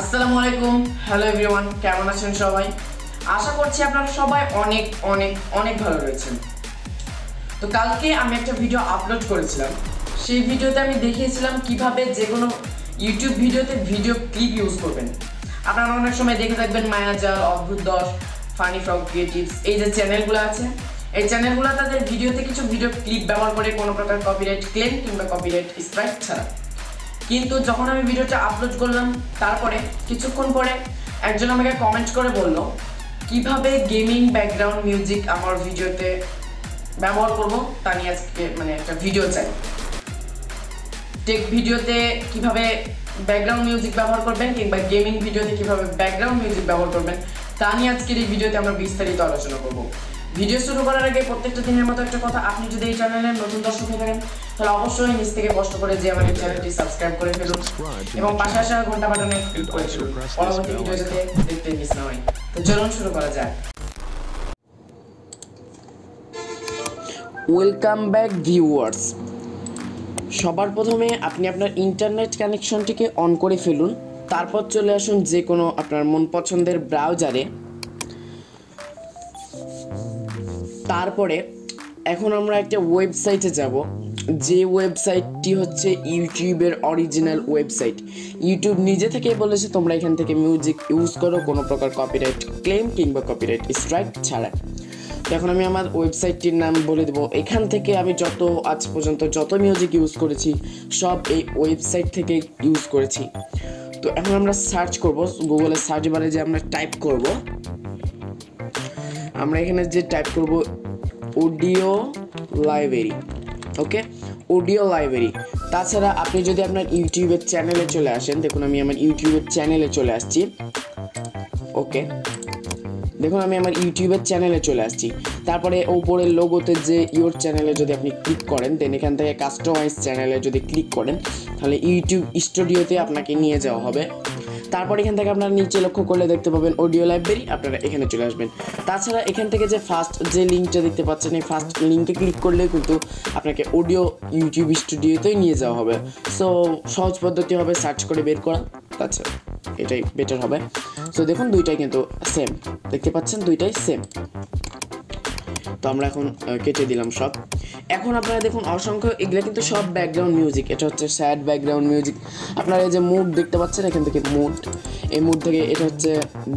আসসালামু আলাইকুম, hello everyone, কেমন আছেন সবাই? আশা করছি আপনারা সবাই অনেক অনেক অনেক ভালো রয়েছেন। তো কালকে আমি একটা ভিডিও আপলোড করেছিলাম। সেই ভিডিওতে আমি দেখিয়েছিলাম কিভাবে যে কোনো ইউটিউব ভিডিওতে ভিডিও ক্লিপ ইউজ করবেন। আপনারা অনেক সময় দেখে থাকবেন মায়াজাল, অদ্ভুত দশ, ফানি ফ্রগ ক্রিয়েটিভস, এই যে চ্যানেলগুলো আছে, এই চ্যানেলগুলো তাদের ভিডিওতে কিছু ভিডিও ক্লিপ ব্যবহার করে কোনো প্রকার কপিরাইট ক্লেম কিংবা কপিরাইট স্ট্রাইক ছাড়া। কিন্তু যখন আমি ভিডিওটা আপলোড করলাম তারপরে কিছুক্ষণ পরে একজন আমাকে কমেন্ট করে বলল কিভাবে গেমিং ব্যাকগ্রাউন্ড মিউজিক আমার ভিডিওতে ব্যবহার করব তা নিয়ে আজকে একটা ভিডিও চাই। টেক ভিডিওতে কিভাবে ব্যাকগ্রাউন্ড মিউজিক ব্যবহার করবেন কিংবা গেমিং ভিডিওতে কিভাবে ব্যাকগ্রাউন্ড মিউজিক ব্যবহার করবেন তা নিয়ে আজকের এই ভিডিওতে আমরা বিস্তারিত আলোচনা করব। ভিডিও শুরু করার আগে প্রত্যেকটা দিনের মতো একটা কথা, আপনি যদি এই চ্যানেলের নতুন দর্শক হয়ে থাকেন তাহলে অবশ্যই নিজ থেকে কষ্ট করে যে আমার এই চ্যানেলটি সাবস্ক্রাইব করে ফেলুন এবং পাশে আসা ঘন্টা বাটনে ক্লিক করে ফেলুন পরবর্তী ভিডিও যাতে দেখতে মিস না হয়। তো চলুন শুরু করা যাক। Welcome back viewers. সবার প্রথমে আপনি আপনার ইন্টারনেট কানেকশনটিকে অন করে ফেলুন, তারপর চলে আসুন যে কোনো আপনার মন পছন্দের ব্রাউজারে। তারপরে এখন আমরা একটা ওয়েবসাইটে যাব, যে ওয়েবসাইটটি হচ্ছে ইউটিউবের অরিজিনাল ওয়েবসাইট। ইউটিউব নিজে থেকেই বলেছে তোমরা এখান থেকে মিউজিক ইউজ করো কোনো প্রকার কপিরাইট ক্লেম কিংবা কপিরাইট স্ট্রাইক ছাড়া। তো এখন আমি আমার ওয়েবসাইটটির নাম বলে দেবো। এখান থেকে আমি আজ পর্যন্ত যত মিউজিক ইউজ করেছি সব এই ওয়েবসাইট থেকে ইউজ করেছি। তো এখন আমরা সার্চ করব, গুগলে সার্চ বারে যে আমরা টাইপ করব, আমরা এখানে যে টাইপ করব অডিও লাইব্রেরি। ওকে, অডিও লাইব্রেরি। তাছাড়া আপনি যদি আপনার ইউটিউবের চ্যানেলে চলে আসেন, দেখুন আমি আমার ইউটিউবের চ্যানেলে চলে আসছি। ওকে, দেখুন আমি আমার ইউটিউবের চ্যানেলে চলে আসছি। তারপরে ওপরের লোগোতে যে ইউর চ্যানেলে যদি আপনি ক্লিক করেন, দেন এখান থেকে কাস্টমাইজ চ্যানেলে যদি ক্লিক করেন তাহলে ইউটিউব স্টুডিওতে আপনাকে নিয়ে যাওয়া হবে। তারপর এখান থেকে আপনারা নিচে লক্ষ্য করলে দেখতে পাবেন অডিও লাইব্রেরি, আপনারা এখানে চলে আসবেন। তাছাড়া এখান থেকে যে ফার্স্ট যে লিঙ্কটা দেখতে পাচ্ছেন, এই ফার্স্ট লিঙ্কে ক্লিক করলেও কিন্তু আপনাকে অডিও ইউটিউব স্টুডিওতেই নিয়ে যাওয়া হবে। সো সহজ পদ্ধতি হবে সার্চ করে বের করা, তাছাড়া এটাই বেটার হবে। সো দেখুন দুইটাই কিন্তু সেম, দেখতে পাচ্ছেন দুইটাই সেম। তো আমরা এখন কেটে দিলাম সব। এখন আপনারা দেখুন অসংখ্য এগুলো কিন্তু সব ব্যাকগ্রাউন্ড মিউজিক। এটা হচ্ছে স্যাড ব্যাকগ্রাউন্ড মিউজিক। আপনারা এই যে মুড দেখতে পাচ্ছেন, এখান থেকে মুড, এই মুড থেকে এটা হচ্ছে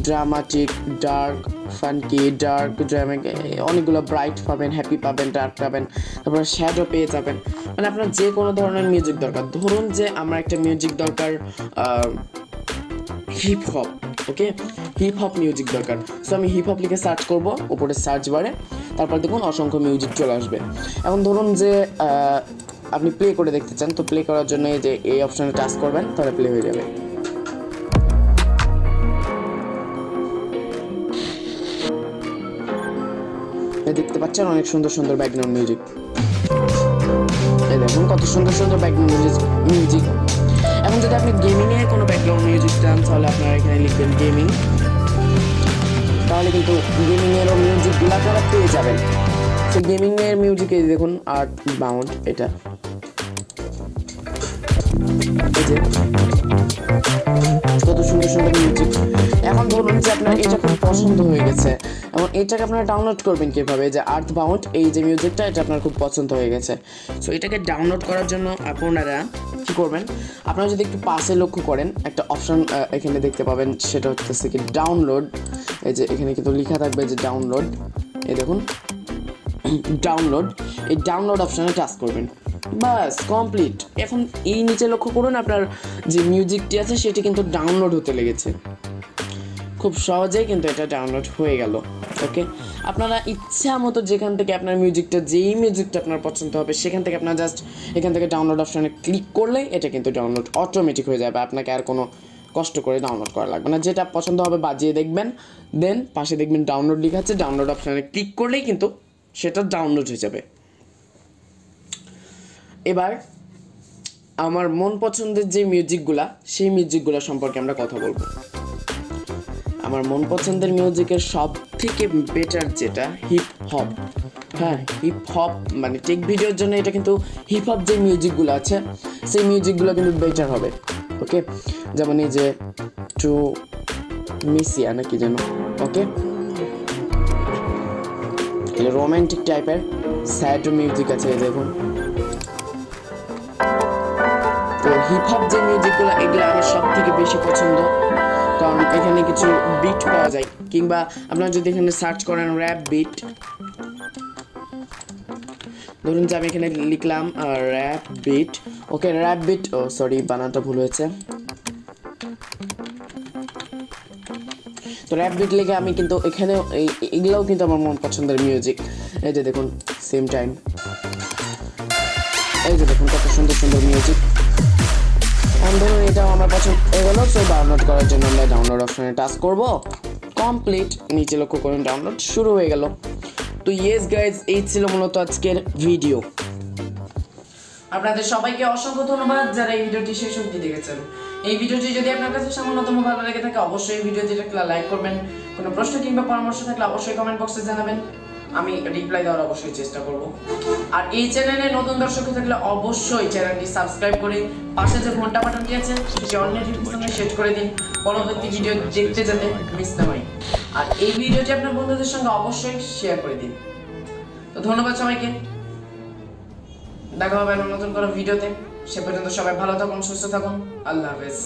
ড্রামাটিক, ডার্ক, ফানকি, ডার্ক, ড্রামিক, অনেকগুলো ব্রাইট পাবেন, হ্যাপি পাবেন, ডার্ক পাবেন, তারপরে শ্যাডো পেয়ে যাবেন। মানে আপনার যে কোনো ধরনের মিউজিক দরকার। ধরুন যে আমার একটা মিউজিক দরকার হিপ হপ, ওকে, হিপ হপ মিউজিক দরকার। সো আমি হিপ হপ লিখে সার্চ করব উপরে সার্চ বারে, তারপর দেখুন অসংখ্য মিউজিক চলে আসবে। এখন ধরুন যে আপনি প্লে করে দেখতে চান, তো প্লে করার জন্য এই যে এই অপশানে টাচ করবেন, তাহলে প্লে হয়ে যাবে। দেখতে পাচ্ছেন অনেক সুন্দর সুন্দর ব্যাকগ্রাউন্ড মিউজিক। এই দেখুন কত সুন্দর সুন্দর ব্যাকগ্রাউন্ড মিউজিক। এখন যদি আপনি গেমিংয়ে কোনো ব্যাকগ্রাউন্ড মিউজিক চান তাহলে আপনারা এখানে লিখবেন গেমিং, তাহলে কিন্তু গেমিংয়েরও মিউজিকগুলো আপনারা পেয়ে যাবেন। তো গেমিংয়ের মিউজিকে দেখুন আর্ট বাউন্ড, এটা এই যে কত সুন্দর সুন্দর মিউজিক। এখন ধরুন যে আপনার এটা খুব পছন্দ হয়ে গেছে, এবং এটাকে আপনারা ডাউনলোড করবেন কীভাবে, যে আর্ট বাউন্ড এই যে মিউজিকটা, এটা আপনার খুব পছন্দ হয়ে গেছে। সো এটাকে ডাউনলোড করার জন্য আপনারা কী করবেন, আপনারা যদি একটু পাশে লক্ষ্য করেন একটা অপশান এখানে দেখতে পাবেন, সেটা হচ্ছে কি ডাউনলোড। এই যে এখানে কিন্তু লেখা থাকবে যে ডাউনলোড, এই দেখুন ডাউনলোড, এই ডাউনলোড অপশানে টাচ করবেন, বাস কমপ্লিট। এখন এই নিচে লক্ষ্য করুন আপনার যে মিউজিকটি আছে সেটি কিন্তু ডাউনলোড হতে লেগেছে। খুব সহজেই কিন্তু এটা ডাউনলোড হয়ে গেল। ওকে, আপনারা ইচ্ছা মতো যেখান থেকে আপনার মিউজিকটা, যেই মিউজিকটা আপনার পছন্দ হবে সেখান থেকে আপনার জাস্ট এখান থেকে ডাউনলোড অপশানে ক্লিক করলেই এটা কিন্তু ডাউনলোড অটোমেটিক হয়ে যাবে। আপনাকে আর কোনো কষ্ট করে ডাউনলোড করা লাগবে না। যেটা পছন্দ হবে বাজিয়ে দেখবেন, দেন পাশে দেখবেন ডাউনলোড লেখা আছে, ডাউনলোড অপশানে ক্লিক করলেই কিন্তু সেটা ডাউনলোড হয়ে যাবে। এবার আমার মন পছন্দের যে মিউজিকগুলা, সেই মিউজিকগুলো সম্পর্কে আমরা কথা বলবো। আমার মন পছন্দের মিউজিকের সব থেকে বেটার যেটা হিপ হপ। হ্যাঁ, হিপ হপ মানে টেক ভিডিওর জন্য এটা কিন্তু হিপ হপ যে মিউজিকগুলো আছে সেই মিউজিকগুলো কিন্তু বেটার হবে। ওকে, যেমন এই যে টু মিসিয়া নাকি যেন, ওকে রোমান্টিক টাইপের স্যাড মিউজিক আছে দেখুন। তো হিপ হপ যে মিউজিকগুলো এগুলো আমার সব থেকে বেশি পছন্দ, কারণ এখানে কিছু বিট পাওয়া যায়, কিংবা আপনারা যদি এখানে সার্চ করেন র্যাপ বিট, ধরুন যে আমি এখানে লিখলাম র্যাপ বিট, ওকে র্যাপ বিট, ও সরি বানানটা ভুল হয়েছে। তো র্যাপ বিট লিখে আমি কিন্তু এখানেও এগুলোও কিন্তু আমার মন পছন্দের মিউজিক। এই যে দেখুন সেম টাইম, এই যে দেখুন কত সুন্দর সুন্দর মিউজিক। ধরুন এটাও আমার পছন্দ এগুলো, সো ডাউনলোড করার জন্য আমরা ডাউনলোড অপশনে টাচ করব, কমপ্লিট, নিচে লক্ষ্য করুন ডাউনলোড শুরু হয়ে গেল। তো ইয়েস গাইজ, এই ছিল মূলত আজকের ভিডিও। আপনাদের সবাইকে অসংখ্য ধন্যবাদ যারা এই ভিডিওটি শেষ অবধি দেখেছেন। এই ভিডিওটি যদি আপনার কাছে সামান্যতম ভালো লেগে থাকে অবশ্যই এই ভিডিওটি লাইক করবেন। কোনো প্রশ্ন কিংবা পরামর্শ থাকলে অবশ্যই কমেন্ট বক্সে জানাবেন, আমি রিপ্লাই দেওয়ার অবশ্যই চেষ্টা করব। আর এই চ্যানেলে নতুন দর্শক থাকলে অবশ্যই চ্যানেলটি সাবস্ক্রাইব করে পাশে যে ঘন্টা বাটনটি আছে সেটি অল নোটিফিকেশনে সেট করে দিন, পরবর্তী ভিডিও দেখতে যাতে মিস না হয়। আর এই ভিডিওটি আপনার বন্ধুদের সঙ্গে অবশ্যই শেয়ার করে দিন। তো ধন্যবাদ সবাইকে, দেখা হবে নতুন কোনো ভিডিওতে। সে পর্যন্ত সবাই ভালো থাকুন, সুস্থ থাকুন, আল্লাহ হাফেজ।